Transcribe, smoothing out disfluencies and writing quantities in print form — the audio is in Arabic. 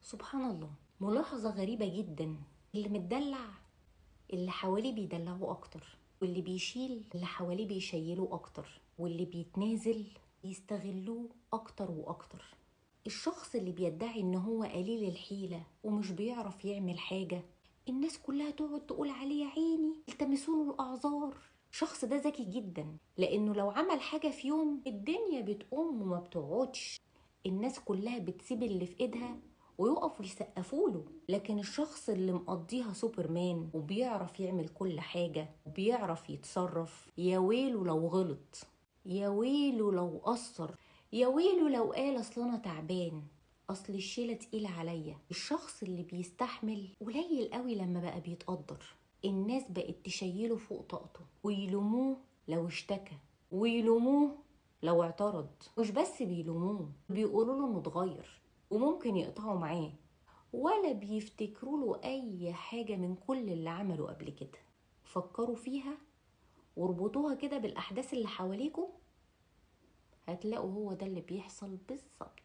سبحان الله، ملاحظة غريبة جدا. اللي متدلع اللي حواليه بيدلعوه أكتر، واللي بيشيل اللي حواليه بيشيلوه أكتر، واللي بيتنازل يستغلوه أكتر وأكتر. الشخص اللي بيدعي إن هو قليل الحيلة ومش بيعرف يعمل حاجة، الناس كلها تقعد تقول عليه يا عيني، التمسوله الأعذار. الشخص ده ذكي جدا، لأنه لو عمل حاجة في يوم الدنيا بتقوم وما بتقعدش. الناس كلها بتسيب اللي في ايدها ويقفوا يسقفوله. لكن الشخص اللي مقضيها سوبرمان وبيعرف يعمل كل حاجة وبيعرف يتصرف، يا ويله لو غلط، يا ويله لو قصر، يا ويله لو قال اصل انا تعبان، اصل الشيلة تقيلة عليا. الشخص اللي بيستحمل قليل قوي لما بقى بيتقدر. الناس بقت تشيله فوق طاقته ويلوموه لو اشتكى، ويلوموه لو اعترض. مش بس بيلوموه، بيقولوا له انه اتغير وممكن يقطعوا معاه، ولا بيفتكروا له اي حاجة من كل اللي عمله قبل كده. فكروا فيها واربطوها كده بالاحداث اللي حواليكوا، هتلاقوا هو ده اللي بيحصل بالظبط.